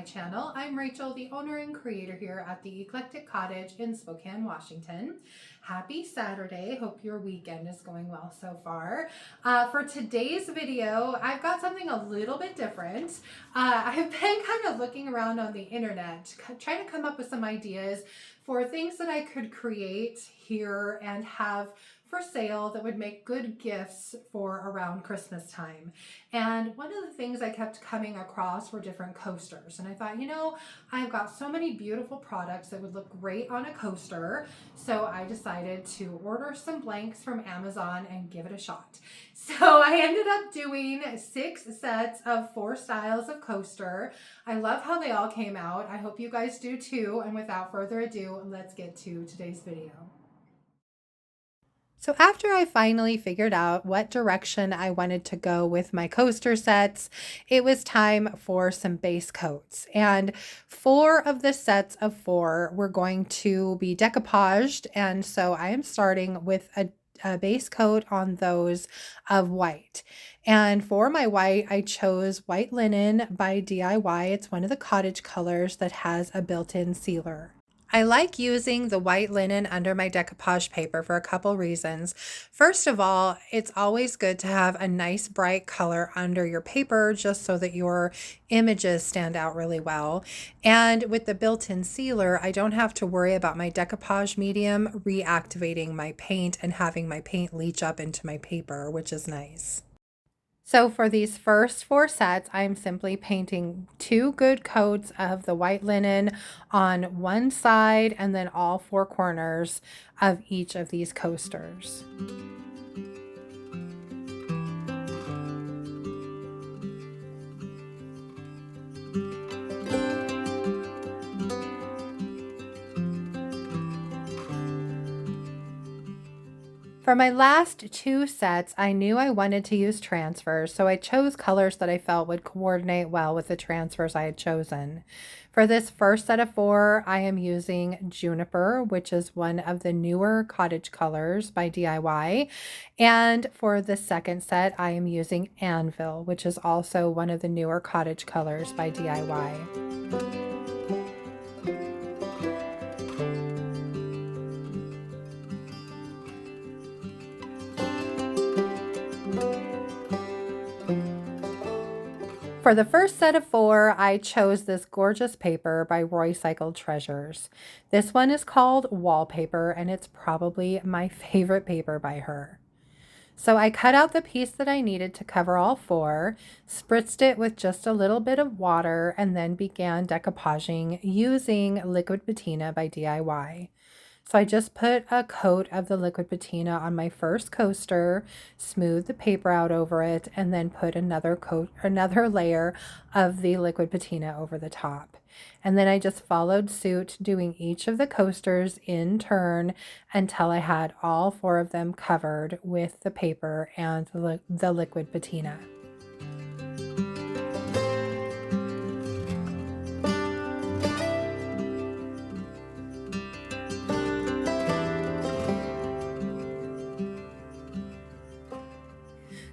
channel. I'm Rachel, the owner and creator here at the Eclectic Cottage in Spokane, Washington. Happy Saturday. Hope your weekend is going well so far. For today's video, I've got something a little bit different. I've been kind of looking around on the internet, trying to come up with some ideas for things that I could create here and have for sale that would make good gifts for around Christmas time. And one of the things I kept coming across were different coasters. And I thought, I've got so many beautiful products that would look great on a coaster. So I decided to order some blanks from Amazon and give it a shot. So I ended up doing 6 sets of 4 styles of coaster. I love how they all came out. I hope you guys do too. And without further ado, let's get to today's video. So after I finally figured out what direction I wanted to go with my coaster sets, it was time for some base coats. And 4 of the sets of 4 were going to be decoupaged. And so I am starting with a base coat on those of white. And for my white, I chose white linen by DIY. It's one of the Cottage colors that has a built-in sealer. I like using the white linen under my decoupage paper for a couple reasons. First of all, it's always good to have a nice bright color under your paper just so that your images stand out really well. And with the built-in sealer, I don't have to worry about my decoupage medium reactivating my paint and having my paint leach up into my paper, which is nice. So for these first 4 sets, I'm simply painting 2 good coats of the white linen on one side and then all 4 corners of each of these coasters. For my last 2 sets, I knew I wanted to use transfers, so I chose colors that I felt would coordinate well with the transfers I had chosen. For this first set of 4, I am using Juniper, which is one of the newer Cottage colors by DIY. And for the second set, I am using Anvil, which is also one of the newer Cottage colors by DIY. For the first set of 4, I chose this gorgeous paper by Roycycled Treasures. This one is called Wallpaper, and it's probably my favorite paper by her. So I cut out the piece that I needed to cover all 4, spritzed it with just a little bit of water, and then began decoupaging using liquid patina by DIY. So I just put a coat of the liquid patina on my first coaster, smoothed the paper out over it, and then put another layer of the liquid patina over the top. And then I just followed suit, doing each of the coasters in turn until I had all 4 of them covered with the paper and the liquid patina.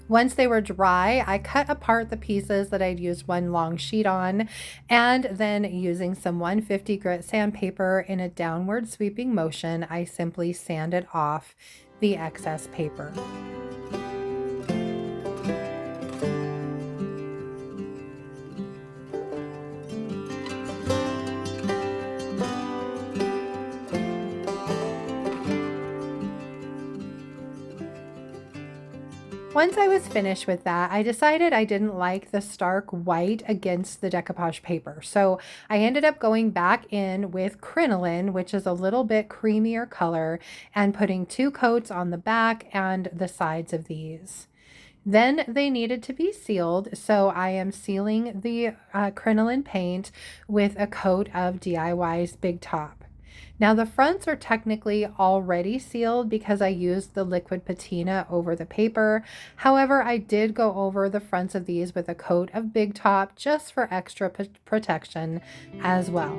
Once they were dry, I cut apart the pieces that I'd used one long sheet on, and then using some 150 grit sandpaper in a downward sweeping motion, I simply sanded off the excess paper. Once I was finished with that, I decided I didn't like the stark white against the decoupage paper. So I ended up going back in with Crinoline, which is a little bit creamier color, and putting 2 coats on the back and the sides of these. Then they needed to be sealed, so I am sealing the Crinoline paint with a coat of DIY's Big Top. Now the fronts are technically already sealed because I used the liquid patina over the paper. However, I did go over the fronts of these with a coat of Big Top just for extra protection as well.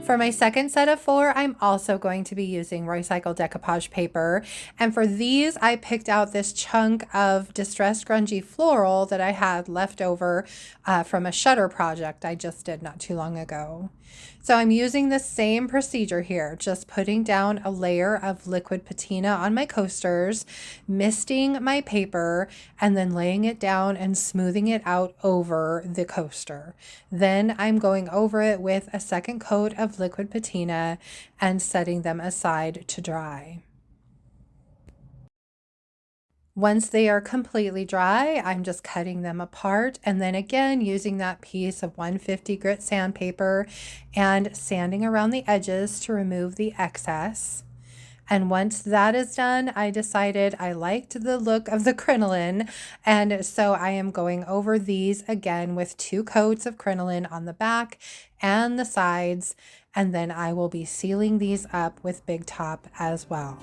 For my second set of 4, I'm also going to be using Roycycled decoupage paper. And for these, I picked out this chunk of distressed grungy floral that I had left over from a shutter project I just did not too long ago. So I'm using the same procedure here, just putting down a layer of liquid patina on my coasters, misting my paper, and then laying it down and smoothing it out over the coaster. Then I'm going over it with a second coat of liquid patina and setting them aside to dry. Once they are completely dry, I'm just cutting them apart and then again using that piece of 150 grit sandpaper and sanding around the edges to remove the excess. And once that is done, I decided I liked the look of the crinoline, and so I am going over these again with 2 coats of crinoline on the back and the sides, and then I will be sealing these up with Big Top as well.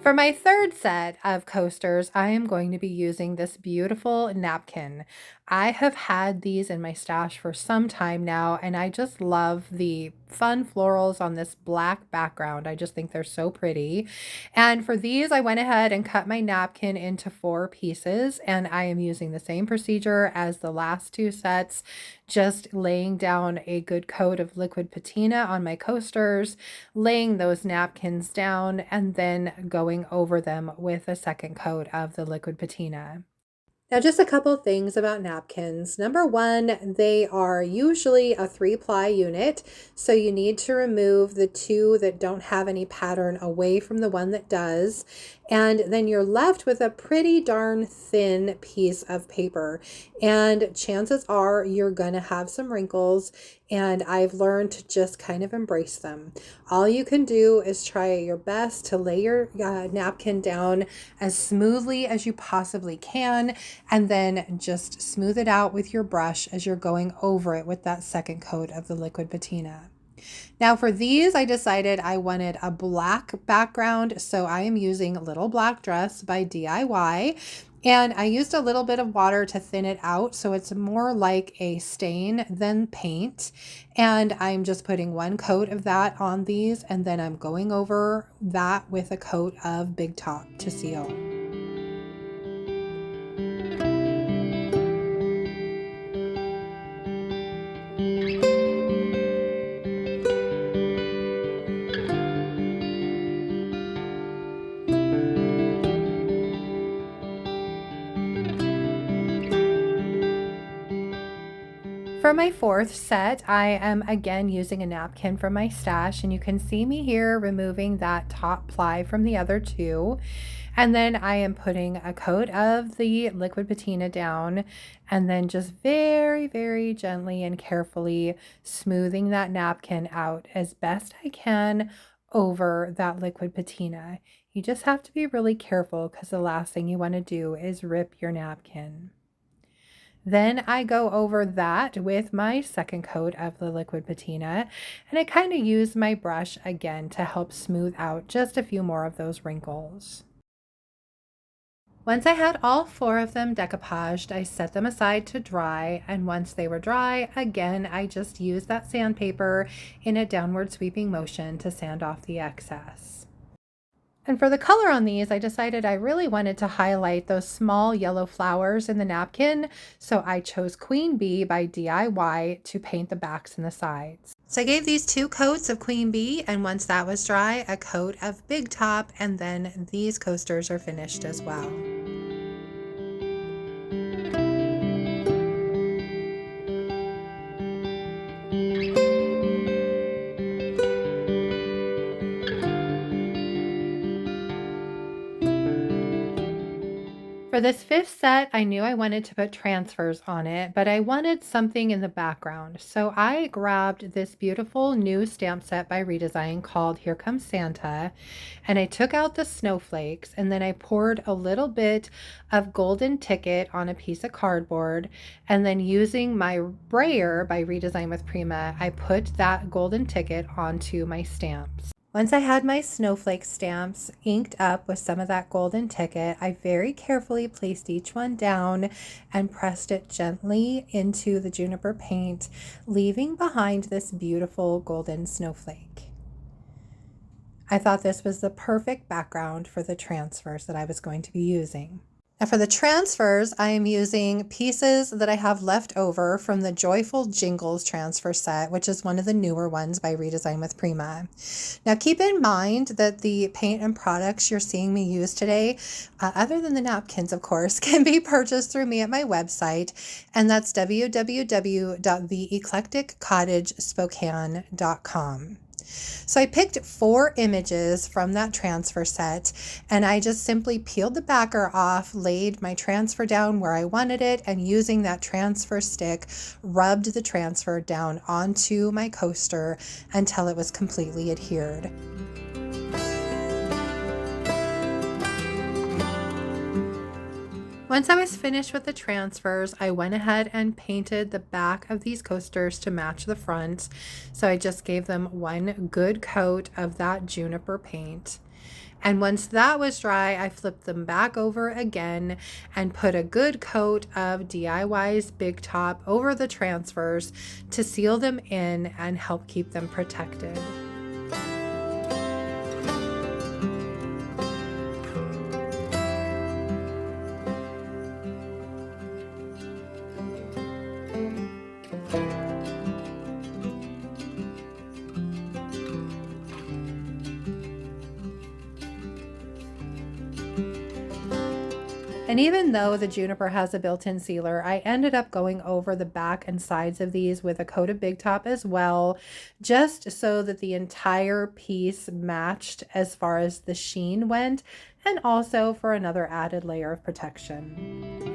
For my third set of coasters, I am going to be using this beautiful napkin. I have had these in my stash for some time now, and I just love the fun florals on this black background. I just think they're so pretty. And for these, I went ahead and cut my napkin into 4 pieces, and I am using the same procedure as the last 2 sets, just laying down a good coat of liquid patina on my coasters, laying those napkins down, and then going over them with a second coat of the liquid patina. Now, just a couple things about napkins. Number 1, they are usually a 3-ply unit, so you need to remove the 2 that don't have any pattern away from the one that does, and then you're left with a pretty darn thin piece of paper, and chances are you're going to have some wrinkles, and I've learned to just kind of embrace them. All you can do is try your best to lay your napkin down as smoothly as you possibly can, and then just smooth it out with your brush as you're going over it with that second coat of the liquid patina. Now for these, I decided I wanted a black background, so I am using Little Black Dress by DIY. And I used a little bit of water to thin it out, so it's more like a stain than paint. And I'm just putting 1 coat of that on these, and then I'm going over that with a coat of Big Top to seal. For my 4th set, I am again using a napkin from my stash, and you can see me here removing that top ply from the other 2. And then I am putting a coat of the liquid patina down, and then just very, very gently and carefully smoothing that napkin out as best I can over that liquid patina. You just have to be really careful because the last thing you want to do is rip your napkin. Then I go over that with my second coat of the liquid patina, and I kind of use my brush again to help smooth out just a few more of those wrinkles. Once I had all 4 of them decoupaged, I set them aside to dry, and once they were dry, again, I just used that sandpaper in a downward sweeping motion to sand off the excess. And for the color on these, I decided I really wanted to highlight those small yellow flowers in the napkin, so I chose Queen Bee by DIY to paint the backs and the sides. So I gave these 2 coats of Queen Bee, and once that was dry, a coat of Big Top, and then these coasters are finished as well. For this fifth set, I knew I wanted to put transfers on it, but I wanted something in the background. So I grabbed this beautiful new stamp set by Redesign called Here Comes Santa, and I took out the snowflakes, and then I poured a little bit of golden ticket on a piece of cardboard, and then using my brayer by Redesign with Prima, I put that golden ticket onto my stamps. Once I had my snowflake stamps inked up with some of that golden ticket, I very carefully placed each one down and pressed it gently into the Juniper paint, leaving behind this beautiful golden snowflake. I thought this was the perfect background for the transfers that I was going to be using. Now for the transfers, I am using pieces that I have left over from the Joyful Jingles transfer set, which is one of the newer ones by Redesign with Prima. Now keep in mind that the paint and products you're seeing me use today, other than the napkins, of course, can be purchased through me at my website, and that's www.theeclecticcottagespokane.com. So I picked 4 images from that transfer set, and I just simply peeled the backer off, laid my transfer down where I wanted it, and using that transfer stick, rubbed the transfer down onto my coaster until it was completely adhered. Once I was finished with the transfers, I went ahead and painted the back of these coasters to match the front. So I just gave them one good coat of that Juniper paint. And once that was dry, I flipped them back over again and put a good coat of DIY's Big Top over the transfers to seal them in and help keep them protected. And even though the Juniper has a built-in sealer, I ended up going over the back and sides of these with a coat of Big Top as well, just so that the entire piece matched as far as the sheen went, and also for another added layer of protection.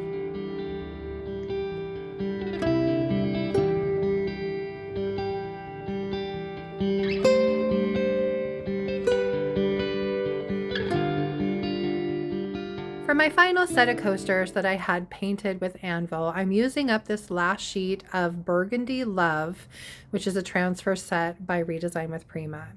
For my final set of coasters that I had painted with Anvil, I'm using up this last sheet of Burgandy Love, which is a transfer set by Redesign with Prima.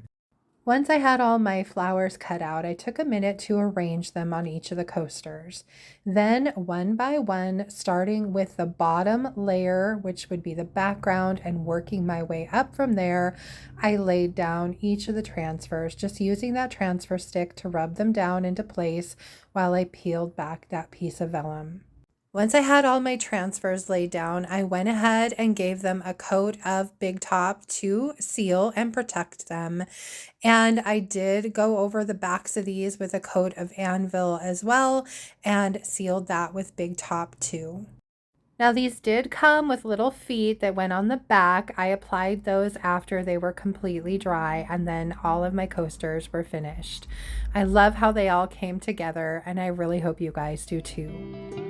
Once I had all my flowers cut out, I took a minute to arrange them on each of the coasters. Then one by one, starting with the bottom layer, which would be the background, and working my way up from there, I laid down each of the transfers, just using that transfer stick to rub them down into place while I peeled back that piece of vellum. Once I had all my transfers laid down, I went ahead and gave them a coat of Big Top to seal and protect them. And I did go over the backs of these with a coat of Anvil as well and sealed that with Big Top too. Now these did come with little feet that went on the back. I applied those after they were completely dry, and then all of my coasters were finished. I love how they all came together, and I really hope you guys do too.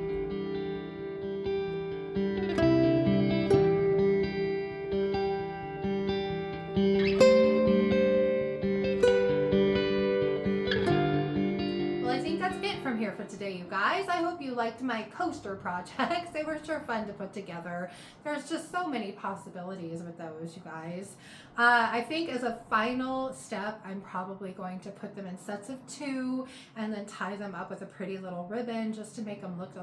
Here for today, you guys. I hope you liked my coaster projects. They were sure fun to put together. There's just so many possibilities with those, you guys. I think as a final step, I'm probably going to put them in sets of 2 and then tie them up with a pretty little ribbon just to make them look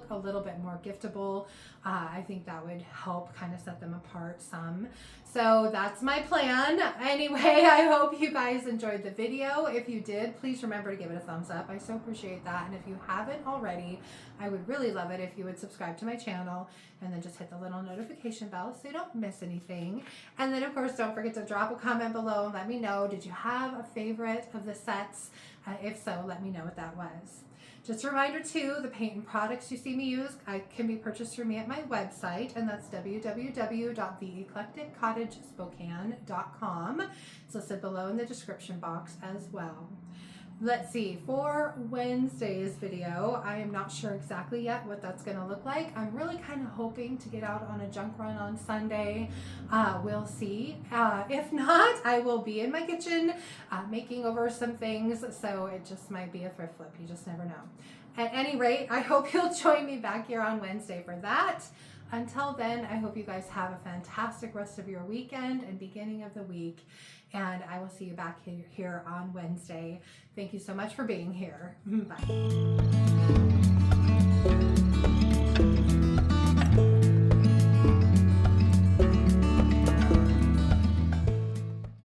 a little bit more giftable. I think that would help kind of set them apart some. So that's my plan. Anyway, I hope you guys enjoyed the video. If you did, please remember to give it a thumbs up. I so appreciate that. And if you haven't already, I would really love it if you would subscribe to my channel and then just hit the little notification bell so you don't miss anything. And then of course, don't forget to drop a comment below and let me know, did you have a favorite of the sets? If so, let me know what that was. Just a reminder too, the paint and products you see me use can be purchased through me at my website, and that's www.theeclecticcottagespokane.com. It's listed below in the description box as well. Let's see, for Wednesday's video, I am not sure exactly yet what that's going to look like. I'm really kind of hoping to get out on a junk run on Sunday. We'll see. If not, I will be in my kitchen making over some things, so it just might be a thrift flip. You just never know. At any rate, I hope you'll join me back here on Wednesday for that. Until then, I hope you guys have a fantastic rest of your weekend and beginning of the week. And I will see you back here on Wednesday. Thank you so much for being here. Bye.